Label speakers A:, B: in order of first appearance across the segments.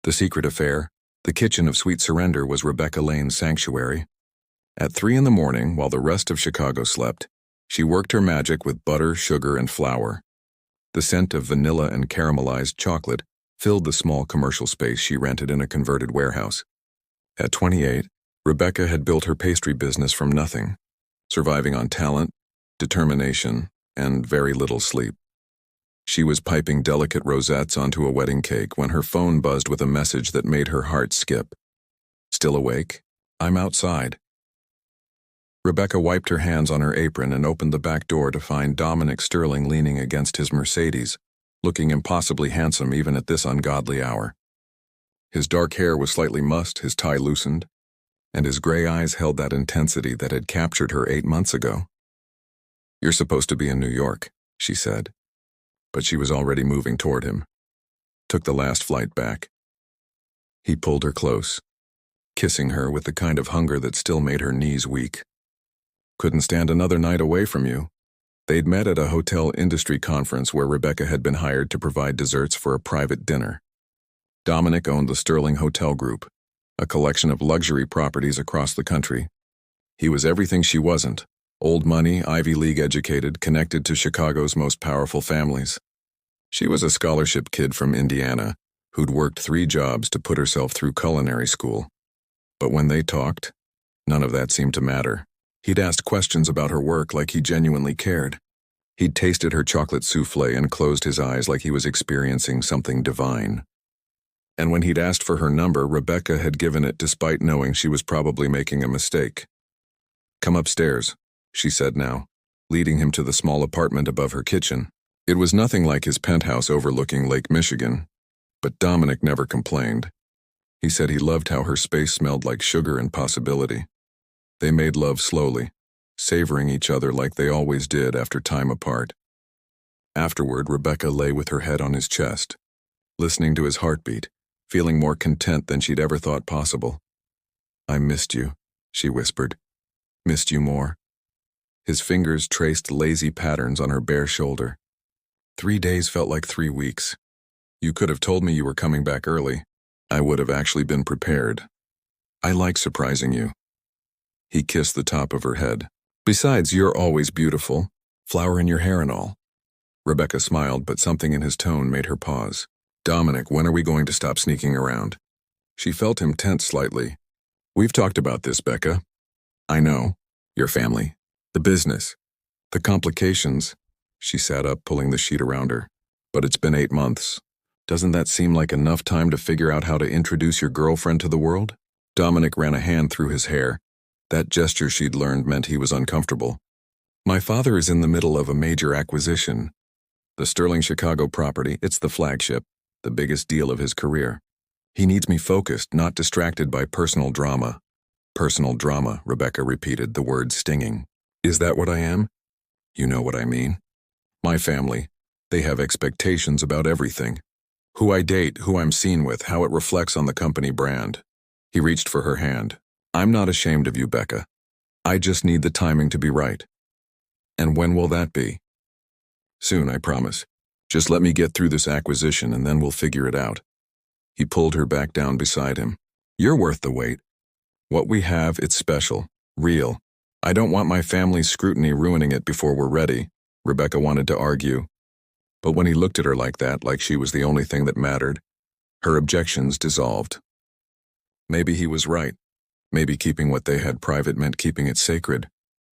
A: The secret affair, the kitchen of sweet surrender, was Rebecca Lane's sanctuary. At 3 in the morning, while the rest of Chicago slept, she worked her magic with butter, sugar, and flour. The scent of vanilla and caramelized chocolate filled the small commercial space she rented in a converted warehouse. At 28, Rebecca had built her pastry business from nothing, surviving on talent, determination, and very little sleep. She was piping delicate rosettes onto a wedding cake when her phone buzzed with a message that made her heart skip. "Still awake? I'm outside." Rebecca wiped her hands on her apron and opened the back door to find Dominic Sterling leaning against his Mercedes, looking impossibly handsome even at this ungodly hour. His dark hair was slightly mussed, his tie loosened, and his gray eyes held that intensity that had captured her 8 months ago. "You're supposed to be in New York," she said, but she was already moving toward him. Took the last flight back. He pulled her close, kissing her with the kind of hunger that still made her knees weak. "Couldn't stand another night away from you." They'd met at a hotel industry conference where Rebecca had been hired to provide desserts for a private dinner. Dominic owned the Sterling Hotel Group, a collection of luxury properties across the country. He was everything she wasn't: old money, Ivy League educated, connected to Chicago's most powerful families. She was a scholarship kid from Indiana who'd worked 3 jobs to put herself through culinary school. But when they talked, none of that seemed to matter. He'd asked questions about her work like he genuinely cared. He'd tasted her chocolate soufflé and closed his eyes like he was experiencing something divine. And when he'd asked for her number, Rebecca had given it despite knowing she was probably making a mistake. "Come upstairs," she said now, leading him to the small apartment above her kitchen. It was nothing like his penthouse overlooking Lake Michigan, but Dominic never complained. He said he loved how her space smelled like sugar and possibility. They made love slowly, savoring each other like they always did after time apart. Afterward, Rebecca lay with her head on his chest, listening to his heartbeat, feeling more content than she'd ever thought possible. "I missed you," she whispered. "Missed you more." His fingers traced lazy patterns on her bare shoulder. 3 days felt like 3 weeks. "You could have told me you were coming back early. I would have actually been prepared. I like surprising you." He kissed the top of her head. "Besides, you're always beautiful. Flower in your hair and all." Rebecca smiled, but something in his tone made her pause. "Dominic, when are we going to stop sneaking around?" She felt him tense slightly. "We've talked about this, Becca. I know. Your family. The business. The complications." She sat up, pulling the sheet around her. "But it's been 8 months. Doesn't that seem like enough time to figure out how to introduce your girlfriend to the world?" Dominic ran a hand through his hair. That gesture she'd learned meant he was uncomfortable. "My father is in the middle of a major acquisition. The Sterling Chicago property, it's the flagship, the biggest deal of his career. He needs me focused, not distracted by personal drama." "Personal drama," Rebecca repeated, the word stinging. "Is that what I am?" "You know what I mean. My family, they have expectations about everything. Who I date, who I'm seen with, how it reflects on the company brand." He reached for her hand. "I'm not ashamed of you, Becca. I just need the timing to be right." "And when will that be?" "Soon, I promise. Just let me get through this acquisition and then we'll figure it out." He pulled her back down beside him. "You're worth the wait. What we have, it's special, real. I don't want my family's scrutiny ruining it before we're ready," Rebecca wanted to argue. But when he looked at her like that, like she was the only thing that mattered, her objections dissolved. Maybe he was right. Maybe keeping what they had private meant keeping it sacred,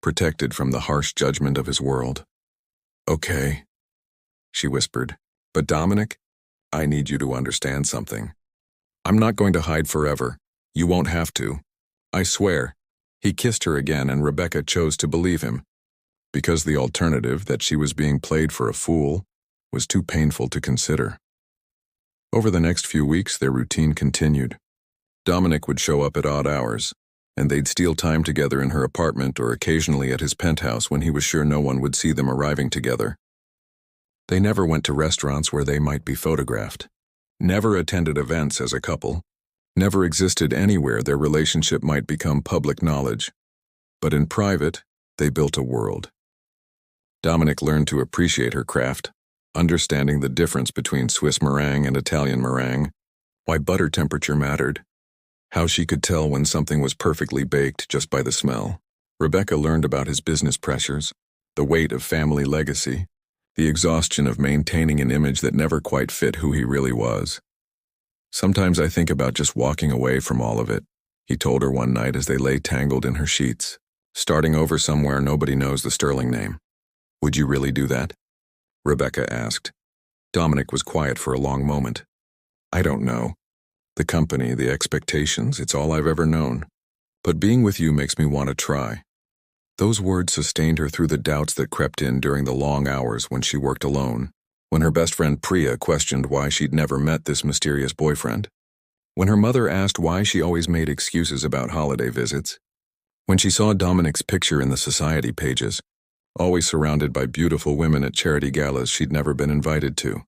A: protected from the harsh judgment of his world. "Okay," she whispered. "But Dominic, I need you to understand something. I'm not going to hide forever. You won't have to. I swear." He kissed her again, and Rebecca chose to believe him, because the alternative, that she was being played for a fool, was too painful to consider. Over the next few weeks, their routine continued. Dominic would show up at odd hours, and they'd steal time together in her apartment or occasionally at his penthouse when he was sure no one would see them arriving together. They never went to restaurants where they might be photographed, never attended events as a couple, never existed anywhere their relationship might become public knowledge. But in private, they built a world. Dominic learned to appreciate her craft, understanding the difference between Swiss meringue and Italian meringue, why butter temperature mattered, how she could tell when something was perfectly baked just by the smell. Rebecca learned about his business pressures, the weight of family legacy, the exhaustion of maintaining an image that never quite fit who he really was. "Sometimes I think about just walking away from all of it," he told her one night as they lay tangled in her sheets, "starting over somewhere nobody knows the Sterling name." "Would you really do that?" Rebecca asked. Dominic was quiet for a long moment. "I don't know. The company, the expectations, it's all I've ever known. But being with you makes me want to try." Those words sustained her through the doubts that crept in during the long hours when she worked alone, when her best friend Priya questioned why she'd never met this mysterious boyfriend, when her mother asked why she always made excuses about holiday visits, when she saw Dominic's picture in the society pages, always surrounded by beautiful women at charity galas she'd never been invited to.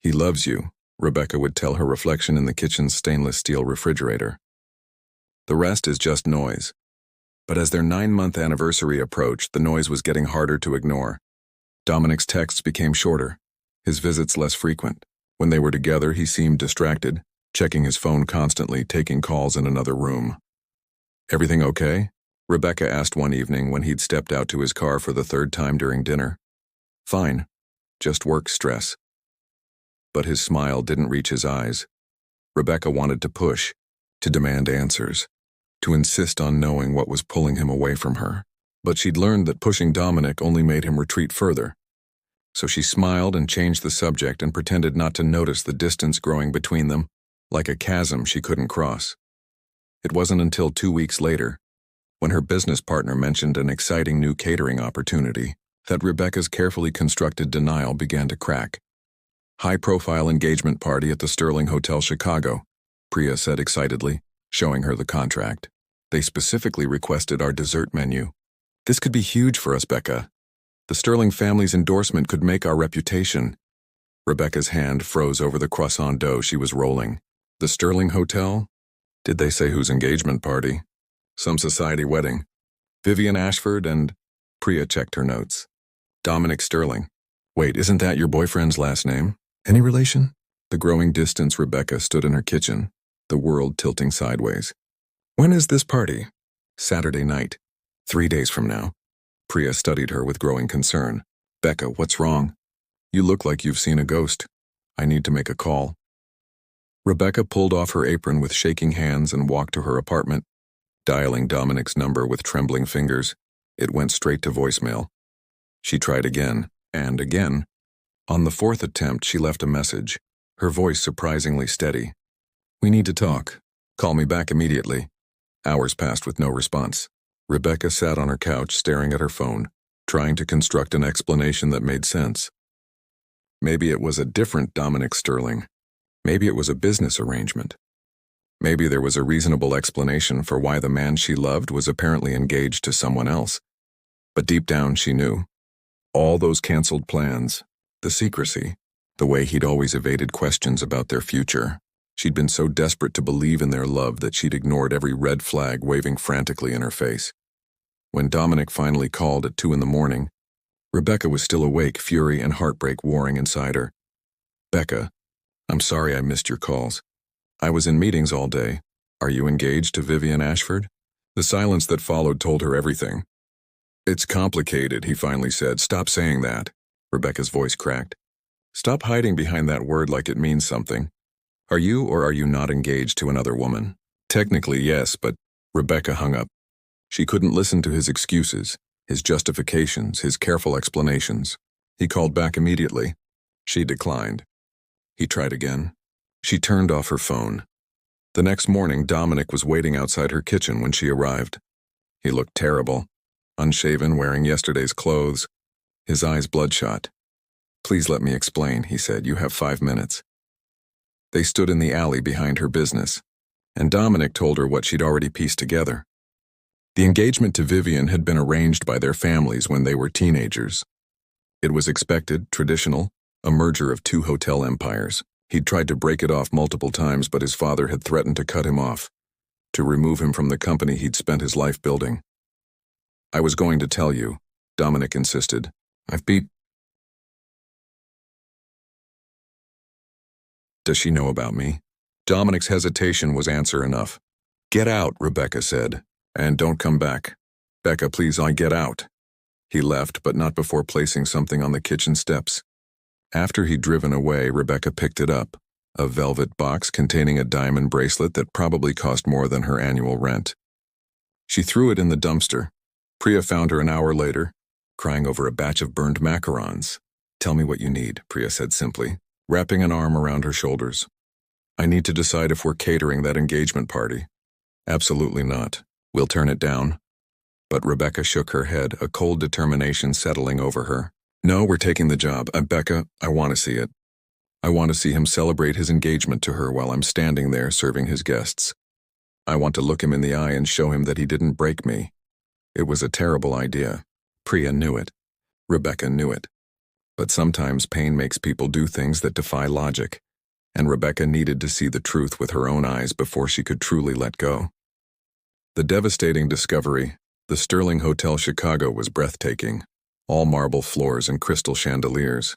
A: "He loves you," Rebecca would tell her reflection in the kitchen's stainless steel refrigerator. "The rest is just noise." But as their 9-month anniversary approached, the noise was getting harder to ignore. Dominic's texts became shorter, his visits less frequent. When they were together, he seemed distracted, checking his phone constantly, taking calls in another room. "Everything okay?" Rebecca asked one evening when he'd stepped out to his car for the 3rd time during dinner. "Fine. Just work stress." But his smile didn't reach his eyes. Rebecca wanted to push, to demand answers, to insist on knowing what was pulling him away from her. But she'd learned that pushing Dominic only made him retreat further. So she smiled and changed the subject and pretended not to notice the distance growing between them, like a chasm she couldn't cross. It wasn't until 2 weeks later, when her business partner mentioned an exciting new catering opportunity, that Rebecca's carefully constructed denial began to crack. "High-profile engagement party at the Sterling Hotel Chicago," Priya said excitedly, showing her the contract. "They specifically requested our dessert menu. This could be huge for us, Becca. The Sterling family's endorsement could make our reputation." Rebecca's hand froze over the croissant dough she was rolling. "The Sterling Hotel? Did they say whose engagement party?" "Some society wedding. Vivian Ashford and—" Priya checked her notes. "Dominic Sterling. Wait, isn't that your boyfriend's last name? Any relation?" The growing distance Rebecca stood in her kitchen, the world tilting sideways. "When is this party?" "Saturday night. 3 days from now." Priya studied her with growing concern. "Becca, what's wrong? You look like you've seen a ghost. I need to make a call." Rebecca pulled off her apron with shaking hands and walked to her apartment, dialing Dominic's number with trembling fingers. It went straight to voicemail. She tried again, and again. On the 4th attempt, she left a message, her voice surprisingly steady. "We need to talk. Call me back immediately." Hours passed with no response. Rebecca sat on her couch staring at her phone, trying to construct an explanation that made sense. Maybe it was a different Dominic Sterling. Maybe it was a business arrangement. Maybe there was a reasonable explanation for why the man she loved was apparently engaged to someone else. But deep down she knew. All those canceled plans, the secrecy, the way he'd always evaded questions about their future. She'd been so desperate to believe in their love that she'd ignored every red flag waving frantically in her face. When Dominic finally called at 2 a.m, Rebecca was still awake, fury and heartbreak warring inside her. "Becca, I'm sorry I missed your calls. I was in meetings all day. Are you engaged to Vivian Ashford?" The silence that followed told her everything. "It's complicated," he finally said. "Stop saying that." Rebecca's voice cracked. "Stop hiding behind that word like it means something. Are you or are you not engaged to another woman?" "Technically, yes, but—" Rebecca hung up. She couldn't listen to his excuses, his justifications, his careful explanations. He called back immediately. She declined. He tried again. She turned off her phone. The next morning, Dominic was waiting outside her kitchen when she arrived. He looked terrible, unshaven, wearing yesterday's clothes, his eyes bloodshot. "Please let me explain," he said. "You have 5 minutes." They stood in the alley behind her business, and Dominic told her what she'd already pieced together. The engagement to Vivian had been arranged by their families when they were teenagers. It was expected, traditional, a merger of 2 hotel empires. He'd tried to break it off multiple times, but his father had threatened to cut him off, to remove him from the company he'd spent his life building. "I was going to tell you," Dominic insisted. "I've beat—" "Does she know about me?" Dominic's hesitation was answer enough. "Get out," Rebecca said, "and don't come back. Becca, please, I get out." He left, but not before placing something on the kitchen steps. After he'd driven away, Rebecca picked it up, a velvet box containing a diamond bracelet that probably cost more than her annual rent. She threw it in the dumpster. Priya found her an hour later, crying over a batch of burned macarons. "Tell me what you need," Priya said simply, wrapping an arm around her shoulders. "I need to decide if we're catering that engagement party." "Absolutely not. We'll turn it down." But Rebecca shook her head, a cold determination settling over her. "No, we're taking the job. Becca, I want to see it. I want to see him celebrate his engagement to her while I'm standing there serving his guests. I want to look him in the eye and show him that he didn't break me. It was a terrible idea. Priya knew it. Rebecca knew it. But sometimes pain makes people do things that defy logic, and Rebecca needed to see the truth with her own eyes before she could truly let go. The devastating discovery, the Sterling Hotel Chicago, was breathtaking. All marble floors and crystal chandeliers.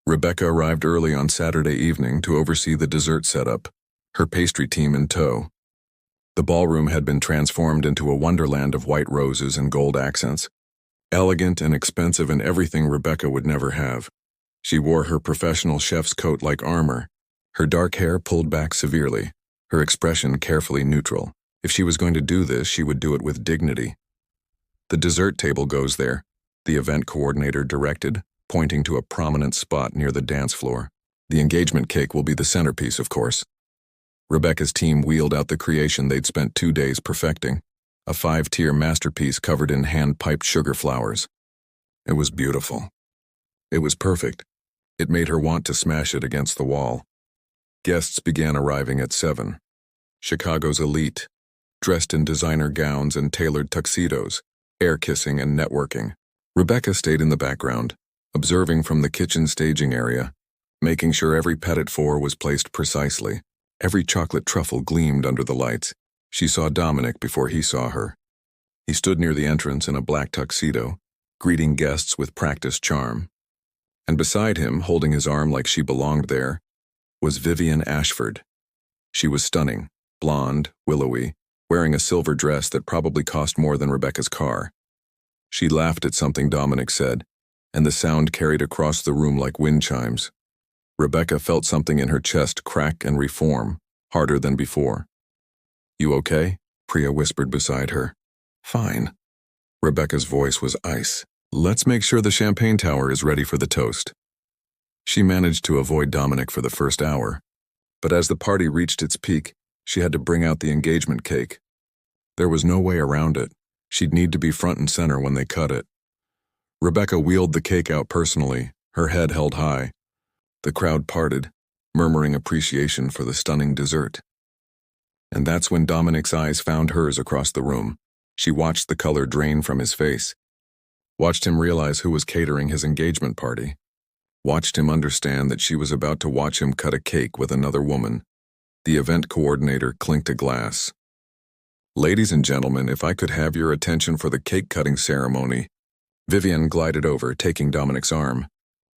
A: Rebecca arrived early on Saturday evening to oversee the dessert setup, her pastry team in tow. The ballroom had been transformed into a wonderland of white roses and gold accents. Elegant and expensive and everything Rebecca would never have. She wore her professional chef's coat like armor, her dark hair pulled back severely, her expression carefully neutral. If she was going to do this, she would do it with dignity. "The dessert table goes there," the event coordinator directed, pointing to a prominent spot near the dance floor. "The engagement cake will be the centerpiece, of course." Rebecca's team wheeled out the creation they'd spent 2 days perfecting, a 5-tier masterpiece covered in hand-piped sugar flowers. It was beautiful. It was perfect. It made her want to smash it against the wall. Guests began arriving at 7. Chicago's elite, dressed in designer gowns and tailored tuxedos, air-kissing and networking. Rebecca stayed in the background, observing from the kitchen staging area, making sure every petit four was placed precisely. Every chocolate truffle gleamed under the lights. She saw Dominic before he saw her. He stood near the entrance in a black tuxedo, greeting guests with practiced charm. And beside him, holding his arm like she belonged there, was Vivian Ashford. She was stunning, blonde, willowy, wearing a silver dress that probably cost more than Rebecca's car. She laughed at something Dominic said, and the sound carried across the room like wind chimes. Rebecca felt something in her chest crack and reform, harder than before. "You okay?" Priya whispered beside her. "Fine." Rebecca's voice was ice. "Let's make sure the champagne tower is ready for the toast." She managed to avoid Dominic for the first hour, but as the party reached its peak, she had to bring out the engagement cake. There was no way around it. She'd need to be front and center when they cut it. Rebecca wheeled the cake out personally, her head held high. The crowd parted, murmuring appreciation for the stunning dessert. And that's when Dominic's eyes found hers across the room. She watched the color drain from his face. Watched him realize who was catering his engagement party. Watched him understand that she was about to watch him cut a cake with another woman. The event coordinator clinked a glass. "Ladies and gentlemen, if I could have your attention for the cake-cutting ceremony." Vivian glided over, taking Dominic's arm.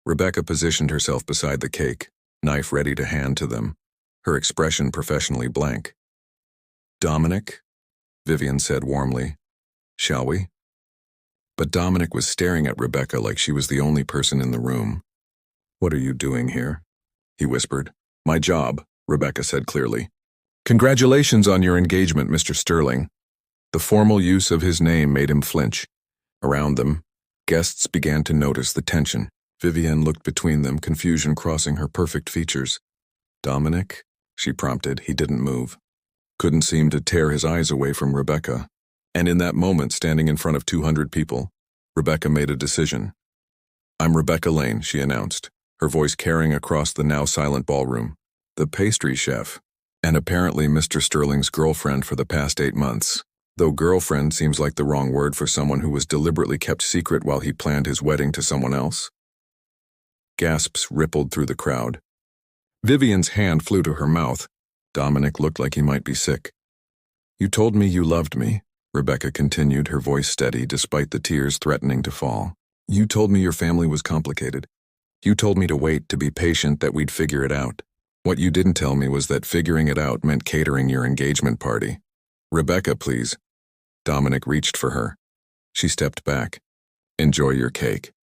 A: Rebecca positioned herself beside the cake, knife ready to hand to them, her expression professionally blank. "Dominic," Vivian said warmly, "shall we?" But Dominic was staring at Rebecca like she was the only person in the room. "What are you doing here?" he whispered. "My job," Rebecca said clearly. "Congratulations on your engagement, Mr. Sterling." The formal use of his name made him flinch. Around them, guests began to notice the tension. Vivian looked between them, confusion crossing her perfect features. "Dominic?" she prompted. He didn't move. Couldn't seem to tear his eyes away from Rebecca. And in that moment, standing in front of 200 people, Rebecca made a decision. "I'm Rebecca Lane," she announced, her voice carrying across the now silent ballroom. "The pastry chef, and apparently Mr. Sterling's girlfriend for the past 8 months. Though girlfriend seems like the wrong word for someone who was deliberately kept secret while he planned his wedding to someone else." Gasps rippled through the crowd. Vivian's hand flew to her mouth. Dominic looked like he might be sick. "You told me you loved me," Rebecca continued, her voice steady despite the tears threatening to fall. "You told me your family was complicated. You told me to wait, to be patient, that we'd figure it out. What you didn't tell me was that figuring it out meant catering your engagement party. Rebecca, please. Dominic reached for her. She stepped back. Enjoy your cake.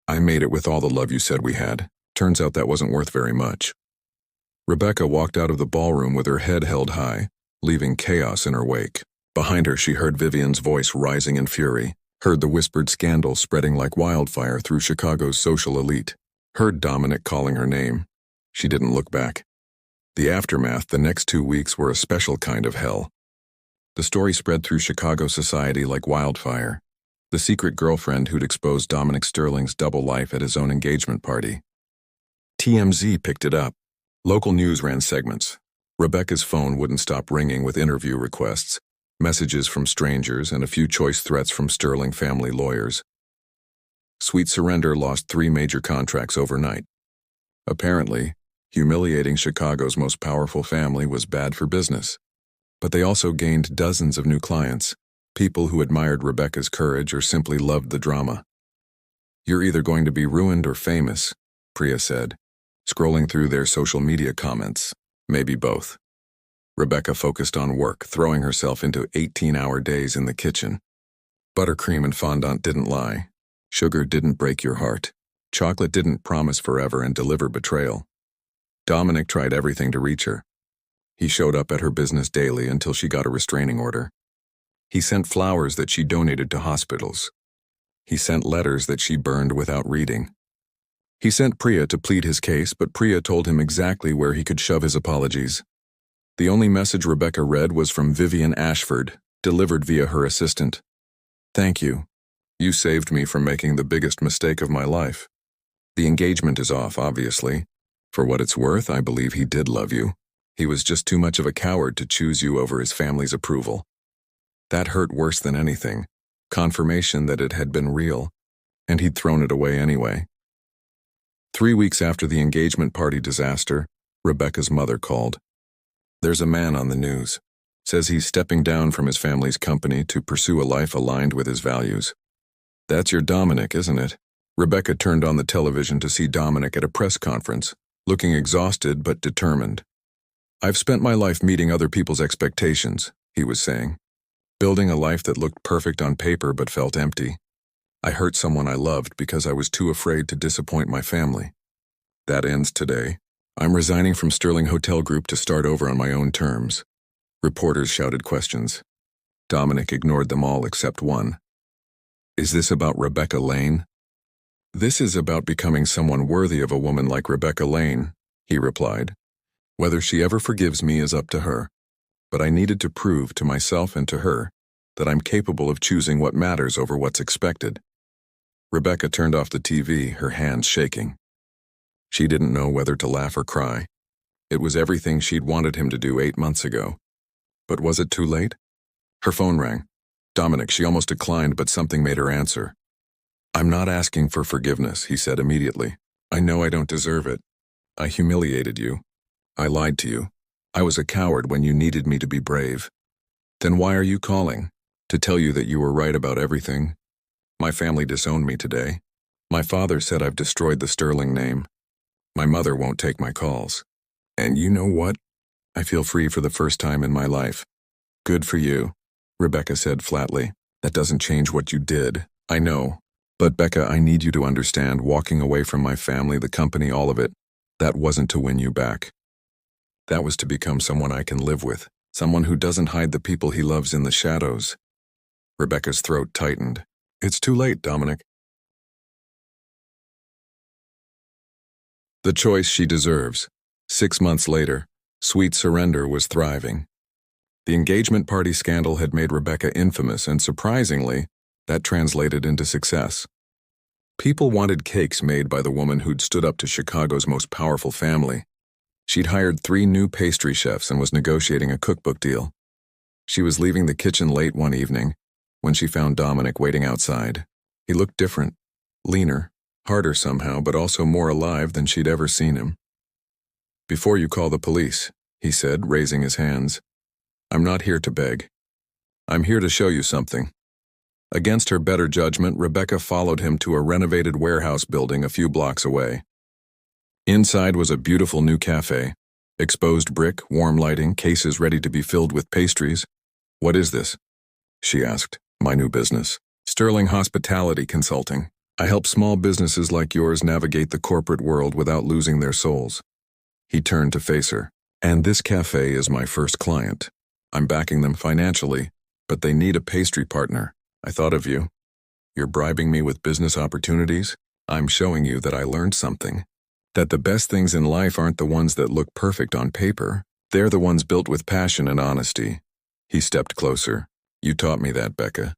A: I made it with all the love you said we had. Turns out that wasn't worth very much. Rebecca walked out of the ballroom with her head held high, leaving chaos in her wake. Behind her, she heard Vivian's voice rising in fury, heard the whispered scandal spreading like wildfire through Chicago's social elite, heard Dominic calling her name. She didn't look back. The aftermath, the next 2 weeks, were a special kind of hell. The story spread through Chicago society like wildfire. The secret girlfriend who'd exposed Dominic Sterling's double life at his own engagement party. TMZ picked it up. Local news ran segments. Rebecca's phone wouldn't stop ringing with interview requests, messages from strangers, and a few choice threats from Sterling family lawyers. Sweet Surrender lost 3 major contracts overnight. Apparently, humiliating Chicago's most powerful family was bad for business. But they also gained dozens of new clients, people who admired Rebecca's courage or simply loved the drama. You're either going to be ruined or famous, Priya said, scrolling through their social media comments. Maybe both. Rebecca focused on work, throwing herself into 18-hour days in the kitchen. Buttercream and fondant didn't lie. Sugar didn't break your heart. Chocolate didn't promise forever and deliver betrayal. Dominic tried everything to reach her. He showed up at her business daily until she got a restraining order. He sent flowers that she donated to hospitals. He sent letters that she burned without reading. He sent Priya to plead his case, but Priya told him exactly where he could shove his apologies. The only message Rebecca read was from Vivian Ashford, delivered via her assistant. Thank you. You saved me from making the biggest mistake of my life. The engagement is off, obviously. For what it's worth, I believe he did love you. He was just too much of a coward to choose you over his family's approval. That hurt worse than anything. Confirmation that it had been real, and he'd thrown it away anyway. 3 weeks after the engagement party disaster, Rebecca's mother called. There's a man on the news. Says he's stepping down from his family's company to pursue a life aligned with his values. That's your Dominic, isn't it? Rebecca turned on the television to see Dominic at a press conference, looking exhausted but determined. I've spent my life meeting other people's expectations, he was saying. Building a life that looked perfect on paper but felt empty. I hurt someone I loved because I was too afraid to disappoint my family. That ends today. I'm resigning from Sterling Hotel Group to start over on my own terms. Reporters shouted questions. Dominic ignored them all except one. Is this about Rebecca Lane? This is about becoming someone worthy of a woman like Rebecca Lane, he replied. Whether she ever forgives me is up to her. But I needed to prove to myself and to her that I'm capable of choosing what matters over what's expected. Rebecca turned off the TV, her hands shaking. She didn't know whether to laugh or cry. It was everything she'd wanted him to do 8 months ago. But was it too late? Her phone rang. Dominic, she almost declined, but something made her answer. I'm not asking for forgiveness, he said immediately. I know I don't deserve it. I humiliated you. I lied to you. I was a coward when you needed me to be brave. Then why are you calling? To tell you that you were right about everything? My family disowned me today. My father said I've destroyed the Sterling name. My mother won't take my calls. And you know what? I feel free for the first time in my life. Good for you, Rebecca said flatly. That doesn't change what you did. I know. But Becca, I need you to understand, walking away from my family, the company, all of it, that wasn't to win you back. That was to become someone I can live with, someone who doesn't hide the people he loves in the shadows. Rebecca's throat tightened. It's too late, Dominic. The choice she deserves. 6 months later, Sweet Surrender was thriving. The engagement party scandal had made Rebecca infamous, and surprisingly, that translated into success. People wanted cakes made by the woman who'd stood up to Chicago's most powerful family. She'd hired 3 new pastry chefs and was negotiating a cookbook deal. She was leaving the kitchen late one evening when she found Dominic waiting outside. He looked different, leaner, harder somehow, but also more alive than she'd ever seen him. Before you call the police, he said, raising his hands, I'm not here to beg. I'm here to show you something. Against her better judgment, Rebecca followed him to a renovated warehouse building a few blocks away. Inside was a beautiful new cafe, Exposed brick, warm lighting, cases ready to be filled with pastries. "What is this?" she asked. "My new business. Sterling Hospitality Consulting. I help small businesses like yours navigate the corporate world without losing their souls." He turned to face her. "And this cafe is my first client. I'm backing them financially, but they need a pastry partner. I thought of you. You're bribing me with business opportunities? I'm showing you that I learned something. That the best things in life aren't the ones that look perfect on paper. They're the ones built with passion and honesty." He stepped closer. "You taught me that, Becca.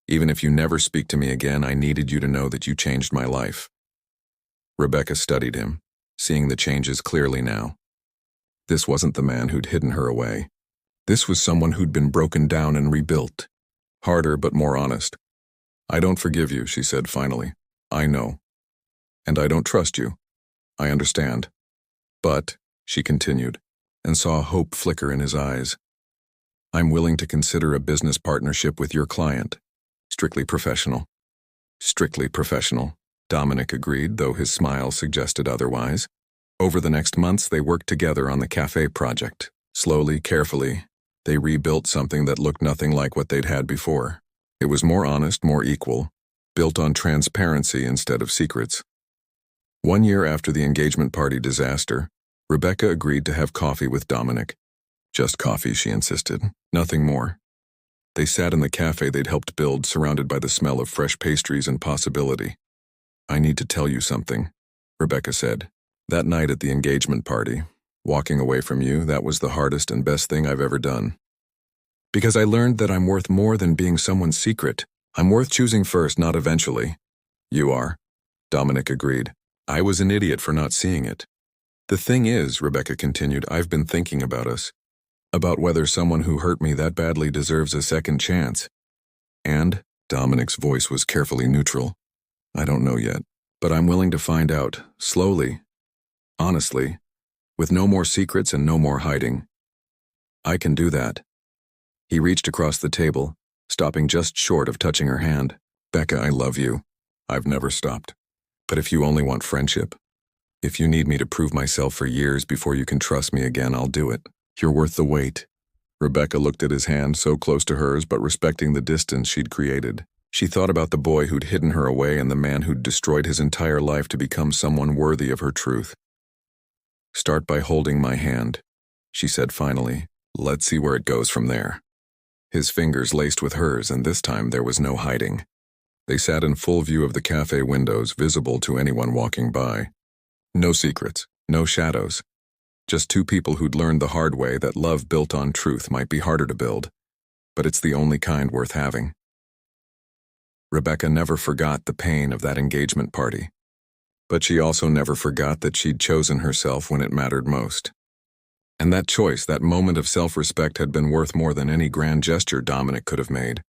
A: Even if you never speak to me again, I needed you to know that you changed my life." Rebecca studied him, seeing the changes clearly now. This wasn't the man who'd hidden her away. This was someone who'd been broken down and rebuilt. Harder but more honest. "I don't forgive you," she said finally. "I know. And I don't trust you. I understand. But," she continued, and saw hope flicker in his eyes, "I'm willing to consider a business partnership with your client. Strictly professional." "Strictly professional," Dominic agreed, though his smile suggested otherwise. Over the next months, they worked together on the cafe project. Slowly, carefully, they rebuilt something that looked nothing like what they'd had before. It was more honest, more equal, built on transparency instead of secrets. 1 year after the engagement party disaster, Rebecca agreed to have coffee with Dominic. Just coffee, she insisted, nothing more. They sat in the cafe they'd helped build, surrounded by the smell of fresh pastries and possibility. "I need to tell you something," Rebecca said. "That night at the engagement party, walking away from you, that was the hardest and best thing I've ever done. Because I learned that I'm worth more than being someone's secret. I'm worth choosing first, not eventually." "You are," Dominic agreed. "I was an idiot for not seeing it." "The thing is," Rebecca continued, "I've been thinking about us. About whether someone who hurt me that badly deserves a second chance. And," Dominic's voice was carefully neutral, "I don't know yet. But I'm willing to find out, slowly, honestly, with no more secrets and no more hiding. I can do that." He reached across the table, stopping just short of touching her hand. "Becca, I love you. I've never stopped. But if you only want friendship, if you need me to prove myself for years before you can trust me again, I'll do it. You're worth the wait." Rebecca looked at his hand, so close to hers but respecting the distance she'd created. She thought about the boy who'd hidden her away and the man who'd destroyed his entire life to become someone worthy of her truth. "Start by holding my hand," she said finally. "Let's see where it goes from there." His fingers laced with hers, and this time there was no hiding. They sat in full view of the cafe windows, visible to anyone walking by. No secrets, no shadows. Just two people who'd learned the hard way that love built on truth might be harder to build, but it's the only kind worth having. Rebecca never forgot the pain of that engagement party, but she also never forgot that she'd chosen herself when it mattered most. And that choice, that moment of self-respect, had been worth more than any grand gesture Dominic could have made.